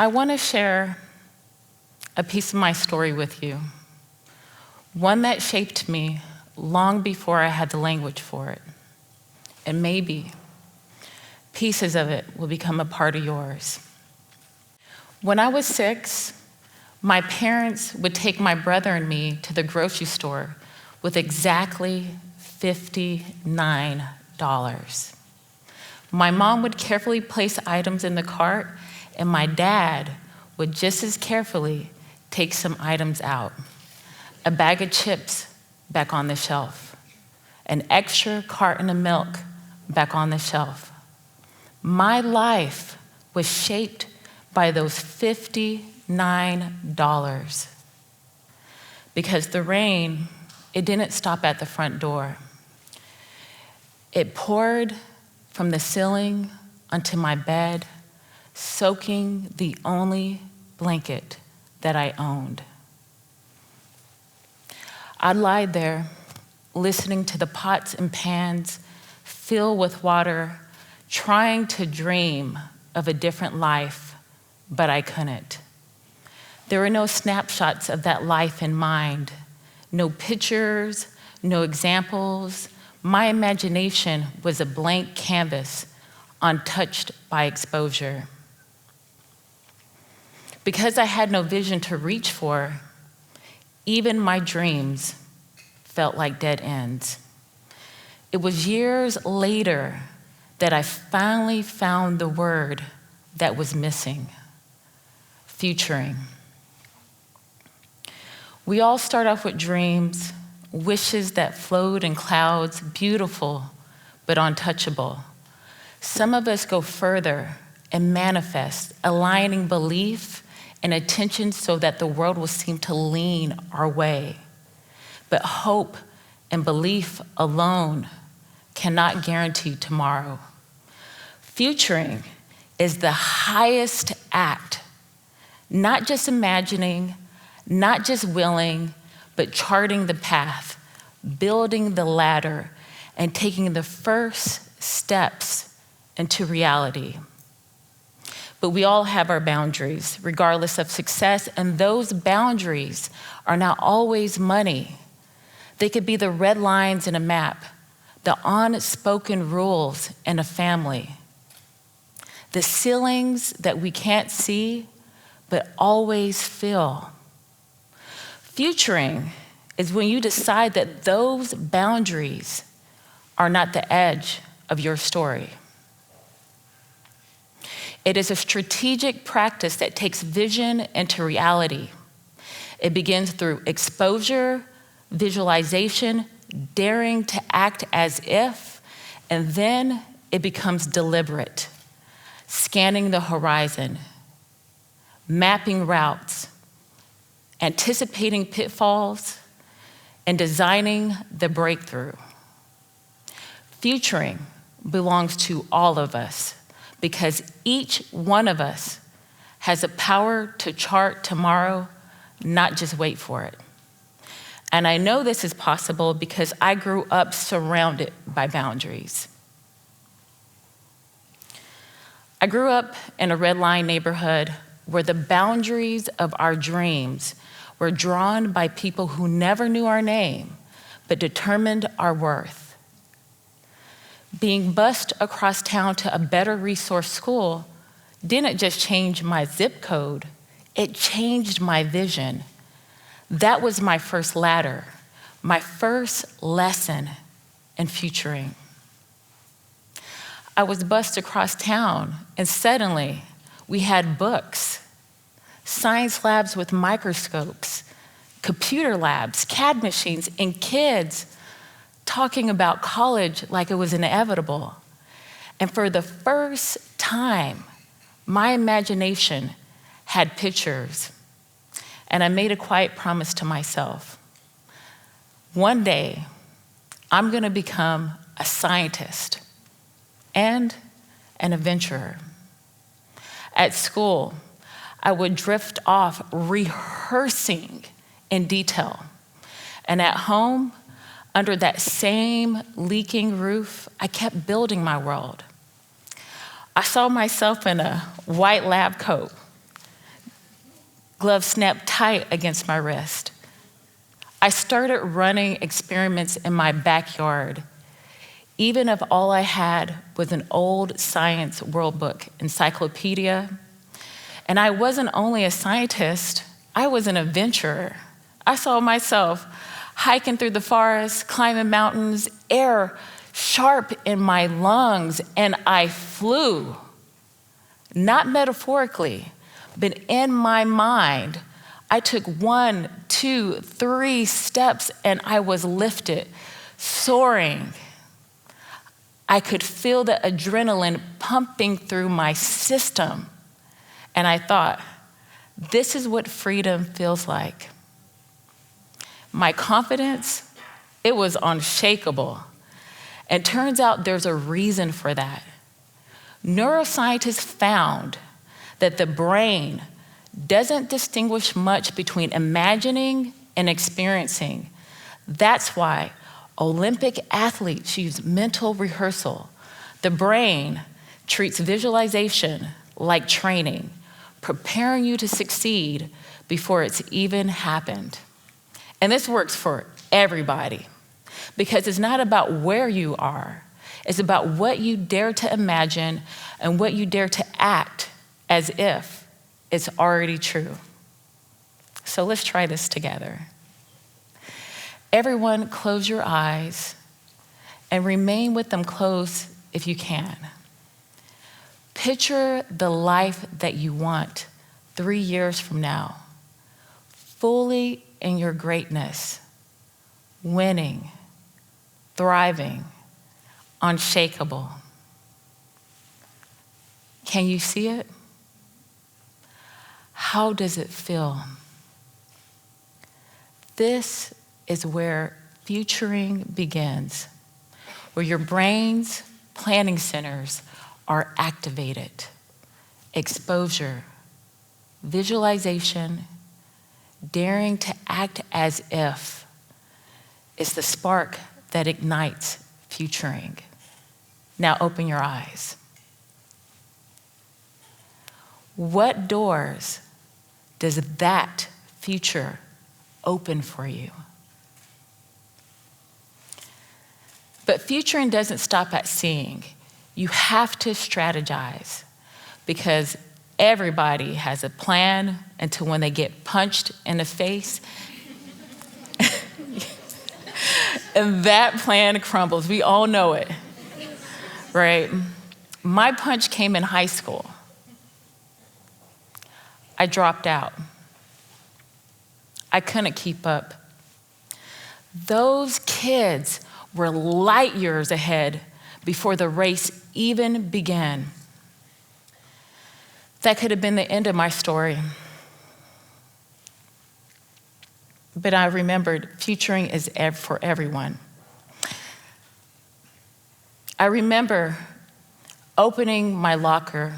I want to share a piece of my story with you, one that shaped me long before I had the language for it. And maybe pieces of it will become a part of yours. When I was 6, my parents would take my brother and me to the grocery store with exactly $59. My mom would carefully place items in the cart, and my dad would just as carefully take some items out. A bag of chips back on the shelf, an extra carton of milk back on the shelf. My life was shaped by those $59 because the rain, it didn't stop at the front door. It poured from the ceiling onto my bed, soaking the only blanket that I owned. I lied there, listening to the pots and pans fill with water, trying to dream of a different life, but I couldn't. There were no snapshots of that life in mind, no pictures, no examples. My imagination was a blank canvas, untouched by exposure. Because I had no vision to reach for, even my dreams felt like dead ends. It was years later that I finally found the word that was missing: futuring. We all start off with dreams, wishes that float in clouds, beautiful but untouchable. Some of us go further and manifest, aligning belief and attention so that the world will seem to lean our way. But hope and belief alone cannot guarantee tomorrow. Futuring is the highest act, not just imagining, not just willing, but charting the path, building the ladder, and taking the first steps into reality. But we all have our boundaries, regardless of success, and those boundaries are not always money. They could be the red lines in a map, the unspoken rules in a family, the ceilings that we can't see but always feel. Futuring is when you decide that those boundaries are not the edge of your story. It is a strategic practice that takes vision into reality. It begins through exposure, visualization, daring to act as if, and then it becomes deliberate, scanning the horizon, mapping routes, anticipating pitfalls, and designing the breakthrough. Futuring belongs to all of us because each one of us has the power to chart tomorrow, not just wait for it. And I know this is possible because I grew up surrounded by boundaries. I grew up in a red line neighborhood where the boundaries of our dreams were drawn by people who never knew our name, but determined our worth. Being bused across town to a better resource school didn't just change my zip code, it changed my vision. That was my first ladder, my first lesson in futuring. I was bused across town, and suddenly we had books, science labs with microscopes, computer labs, CAD machines, and kids talking about college like it was inevitable. And for the first time, my imagination had pictures. And I made a quiet promise to myself. One day, I'm gonna become a scientist and an adventurer. At school, I would drift off rehearsing in detail. And at home, under that same leaking roof, I kept building my world. I saw myself in a white lab coat, glove snapped tight against my wrist. I started running experiments in my backyard, even if all I had was an old science world book encyclopedia. And I wasn't only a scientist, I was an adventurer. I saw myself hiking through the forest, climbing mountains, air sharp in my lungs, and I flew. Not metaphorically, but in my mind. I took 1, 2, 3 steps and I was lifted, soaring. I could feel the adrenaline pumping through my system. And I thought, this is what freedom feels like. My confidence, it was unshakable. And turns out there's a reason for that. Neuroscientists found that the brain doesn't distinguish much between imagining and experiencing. That's why Olympic athletes use mental rehearsal. The brain treats visualization like training, preparing you to succeed before it's even happened. And this works for everybody because it's not about where you are. It's about what you dare to imagine and what you dare to act as if it's already true. So let's try this together. Everyone, close your eyes and remain with them closed if you can. Picture the life that you want 3 years from now, fully in your greatness, winning, thriving, unshakable. Can you see it? How does it feel? This is where futuring begins, where your brain's planning centers are activated. Exposure, visualization, daring to act as if is the spark that ignites futuring. Now open your eyes. What doors does that future open for you? But futuring doesn't stop at seeing. You have to strategize because everybody has a plan until when they get punched in the face and that plan crumbles. We all know it, right? My punch came in high school. I dropped out. I couldn't keep up. Those kids were light years ahead before the race even began. That could have been the end of my story. But I remembered futuring is for everyone. I remember opening my locker,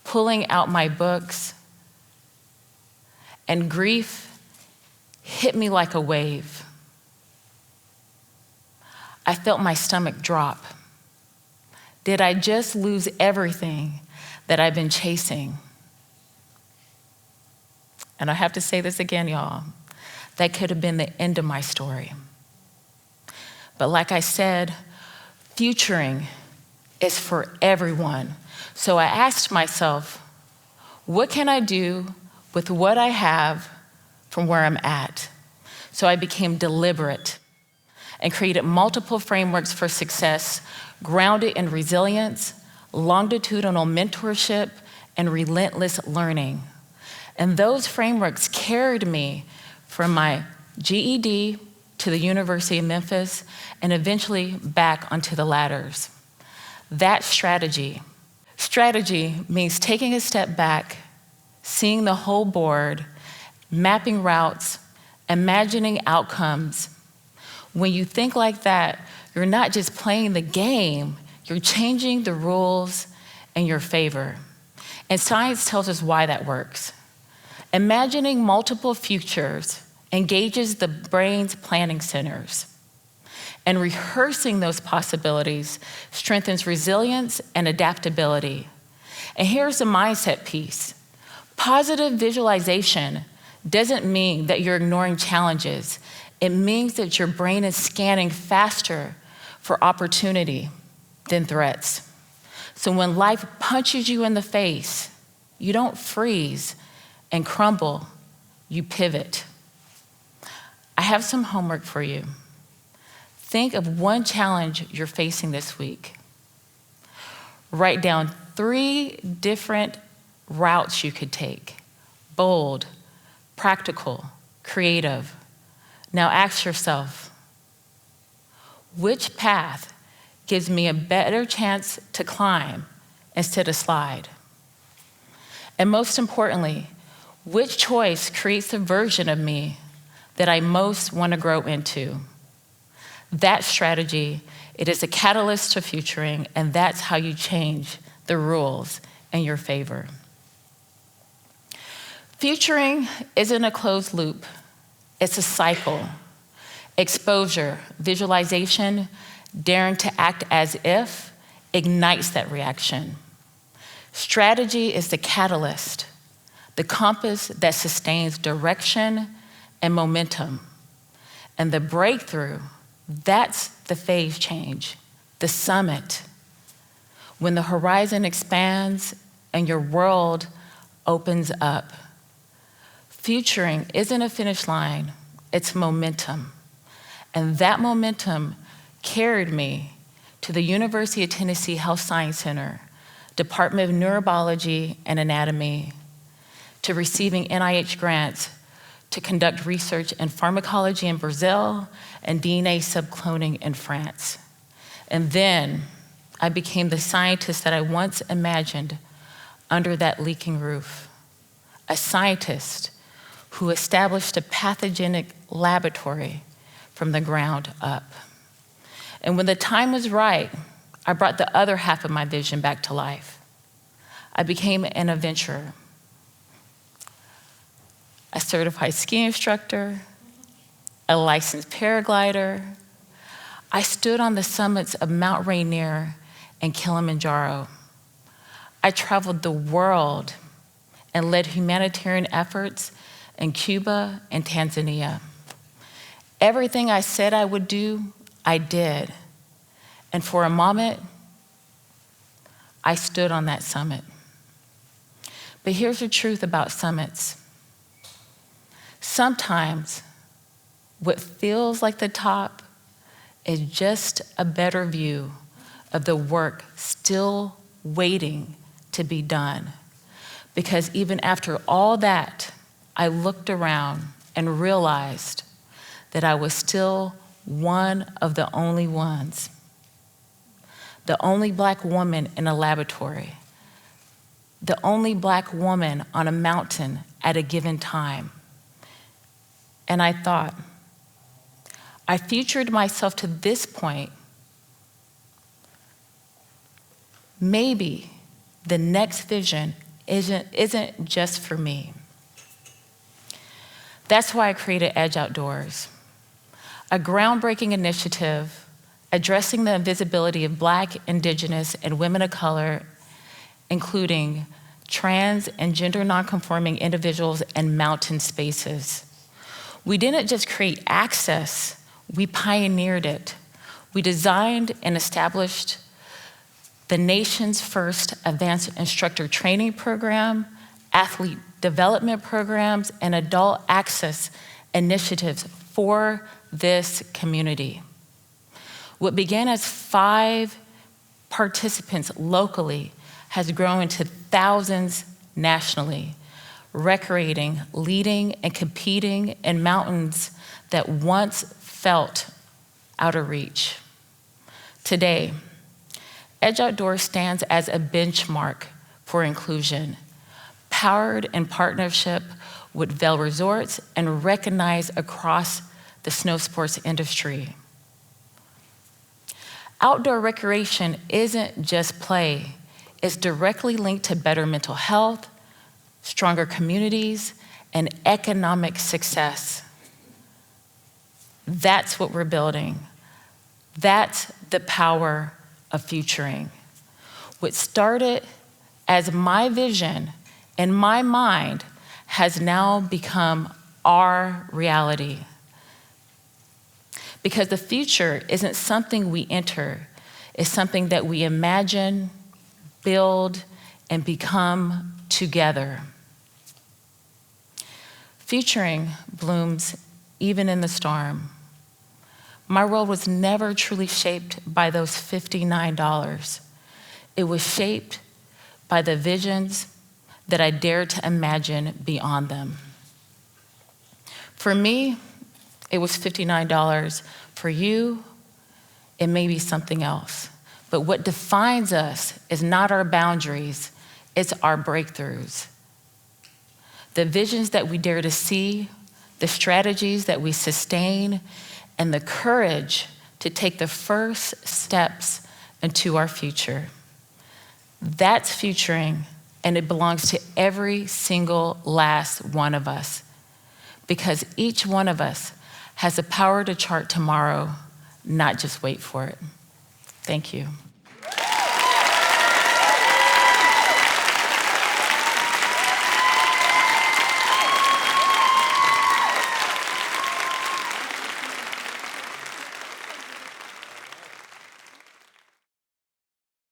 pulling out my books, and grief hit me like a wave. I felt my stomach drop. Did I just lose everything that I've been chasing? And I have to say this again, y'all. That could have been the end of my story. But like I said, futuring is for everyone. So I asked myself, what can I do with what I have from where I'm at? So I became deliberate and created multiple frameworks for success, grounded in resilience, longitudinal mentorship, and relentless learning. And those frameworks carried me from my GED to the University of Memphis and eventually back onto the ladders. That strategy means taking a step back, seeing the whole board, mapping routes, imagining outcomes. When you think like that, you're not just playing the game, you're changing the rules in your favor. And science tells us why that works. Imagining multiple futures engages the brain's planning centers. And rehearsing those possibilities strengthens resilience and adaptability. And here's the mindset piece. Positive visualization doesn't mean that you're ignoring challenges. It means that your brain is scanning faster for opportunity than threats. So when life punches you in the face, you don't freeze and crumble, you pivot. I have some homework for you. Think of one challenge you're facing this week. Write down 3 different routes you could take: bold, practical, creative. Now ask yourself, which path gives me a better chance to climb instead of slide? And most importantly, which choice creates the version of me that I most want to grow into? That strategy, it is a catalyst to futuring, and that's how you change the rules in your favor. Futuring isn't a closed loop, it's a cycle. Exposure, visualization, daring to act as if ignites that reaction. Strategy is the catalyst, the compass that sustains direction and momentum. And the breakthrough, that's the phase change, the summit, when the horizon expands and your world opens up. Futuring isn't a finish line, it's momentum. And that momentum carried me to the University of Tennessee Health Science Center, Department of Neurobiology and Anatomy, to receiving NIH grants to conduct research in pharmacology in Brazil and DNA subcloning in France. And then I became the scientist that I once imagined under that leaking roof, a scientist who established a pathogenic laboratory from the ground up. And when the time was right, I brought the other half of my vision back to life. I became an adventurer, a certified ski instructor, a licensed paraglider. I stood on the summits of Mount Rainier and Kilimanjaro. I traveled the world and led humanitarian efforts in Cuba and Tanzania. Everything I said I would do, I did. And for a moment, I stood on that summit. But here's the truth about summits. Sometimes what feels like the top is just a better view of the work still waiting to be done. Because even after all that, I looked around and realized that I was still one of the only ones, the only Black woman in a laboratory, the only Black woman on a mountain at a given time. And I thought, I futured myself to this point. Maybe the next vision isn't just for me. That's why I created Edge Outdoors, a groundbreaking initiative addressing the invisibility of Black, Indigenous, and women of color, including trans and gender nonconforming individuals in mountain spaces. We didn't just create access, we pioneered it. We designed and established the nation's first advanced instructor training program, athlete development programs, and adult access initiatives for this community. What began as 5 participants locally has grown into thousands nationally, recreating, leading, and competing in mountains that once felt out of reach. Today, Edge Outdoors stands as a benchmark for inclusion, powered in partnership with Vail Resorts and recognized across the snow sports industry. Outdoor recreation isn't just play, it's directly linked to better mental health, stronger communities, and economic success. That's what we're building. That's the power of futuring. What started as my vision in my mind, has now become our reality. Because the future isn't something we enter, it's something that we imagine, build, and become together. Futuring blooms even in the storm. My world was never truly shaped by those $59. It was shaped by the visions that I dared to imagine beyond them. For me, it was $59. For you, it may be something else. But what defines us is not our boundaries, it's our breakthroughs. The visions that we dare to see, the strategies that we sustain, and the courage to take the first steps into our future. That's futuring, and it belongs to every single last one of us, because each one of us has the power to chart tomorrow, not just wait for it. Thank you.